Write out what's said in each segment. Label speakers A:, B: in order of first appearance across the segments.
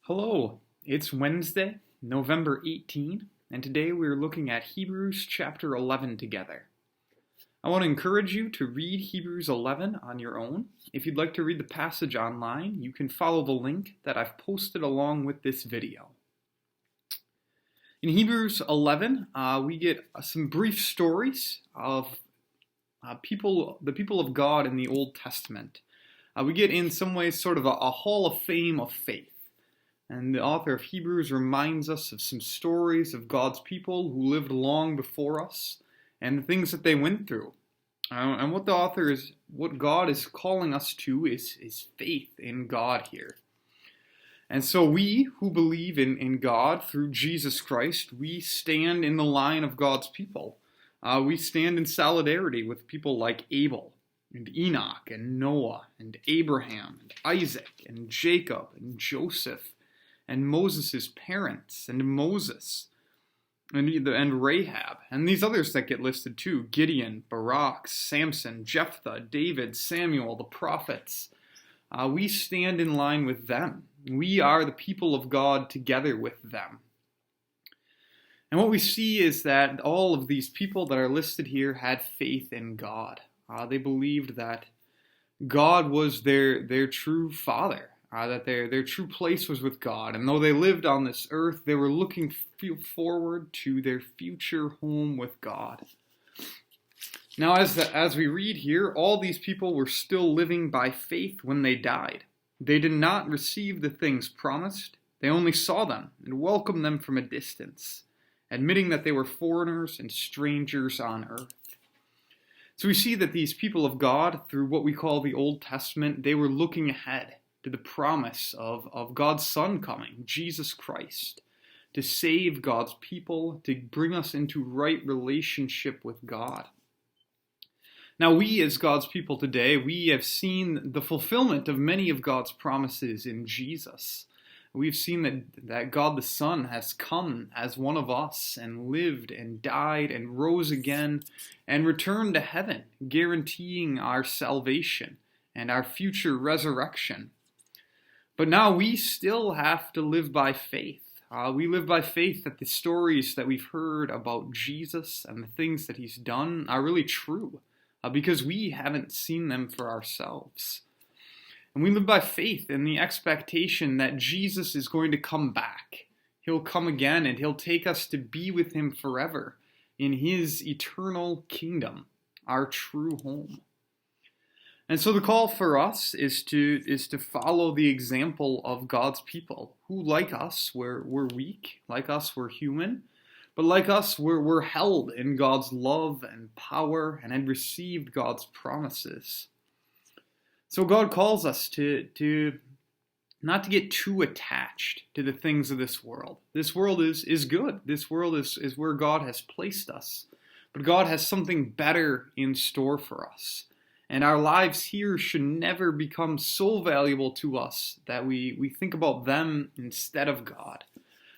A: Hello, it's Wednesday, November 18, and today we're looking at Hebrews chapter 11 together. I want to encourage you to read Hebrews 11 on your own. If you'd like to read the passage online, you can follow the link that I've posted along with this video. In Hebrews 11, we get some brief stories of the people of God in the Old Testament. We get in some ways sort of a hall of fame of faith. And the author of Hebrews reminds us of some stories of God's people who lived long before us and the things that they went through. And what God is calling us to is faith in God here. And so we who believe in God through Jesus Christ, we stand in the line of God's people. We stand in solidarity with people like Abel and Enoch and Noah and Abraham and Isaac and Jacob and Joseph and Moses' parents, and Moses, and Rahab, and these others that get listed too, Gideon, Barak, Samson, Jephthah, David, Samuel, the prophets. We stand in line with them. We are the people of God together with them. And what we see is that all of these people that are listed here had faith in God. They believed that God was their true father. That their true place was with God. And though they lived on this earth, they were looking forward to their future home with God. Now, as we read here, all these people were still living by faith when they died. They did not receive the things promised. They only saw them and welcomed them from a distance, admitting that they were foreigners and strangers on earth. So we see that these people of God, through what we call the Old Testament, they were looking ahead to the promise of God's Son coming, Jesus Christ, to save God's people, to bring us into right relationship with God. Now we as God's people today, we have seen the fulfillment of many of God's promises in Jesus. We've seen that God the Son has come as one of us and lived and died and rose again and returned to heaven, guaranteeing our salvation and our future resurrection. But now we still have to live by faith. We live by faith that the stories that we've heard about Jesus and the things that he's done are really true, because we haven't seen them for ourselves. And we live by faith in the expectation that Jesus is going to come back. He'll come again and he'll take us to be with him forever in his eternal kingdom, our true home. And so the call for us is to follow the example of God's people, who, like us, we're weak, like us, we're human, but like us, we're held in God's love and power and had received God's promises. So God calls us to not to get too attached to the things of this world. This world is good. This world is where God has placed us. But God has something better in store for us. And our lives here should never become so valuable to us that we think about them instead of God.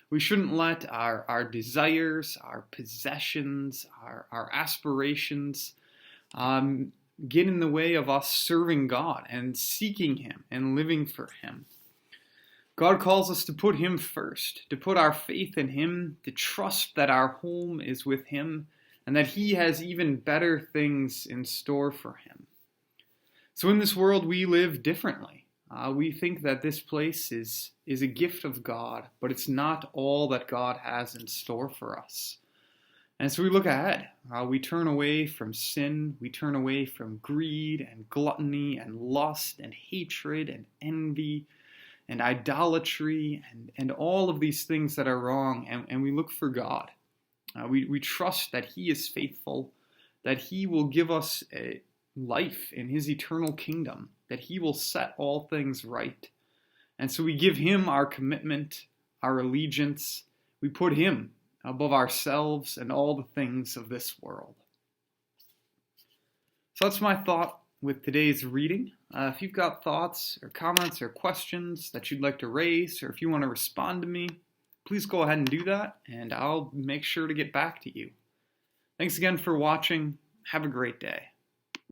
A: We shouldn't let our desires, our possessions, our aspirations get in the way of us serving God and seeking him and living for him. God calls us to put him first, to put our faith in him, to trust that our home is with him, and that he has even better things in store for him. So in this world, we live differently. We think that this place is a gift of God, but it's not all that God has in store for us. And so we look ahead. We turn away from sin. We turn away from greed and gluttony and lust and hatred and envy and idolatry and all of these things that are wrong, and we look for God. We trust that he is faithful, that he will give us a life in his eternal kingdom, that he will set all things right. And so we give him our commitment, our allegiance. We put him above ourselves and all the things of this world. So that's my thought with today's reading. If you've got thoughts or comments or questions that you'd like to raise, or if you want to respond to me, please go ahead and do that, and I'll make sure to get back to you. Thanks again for watching. Have a great day.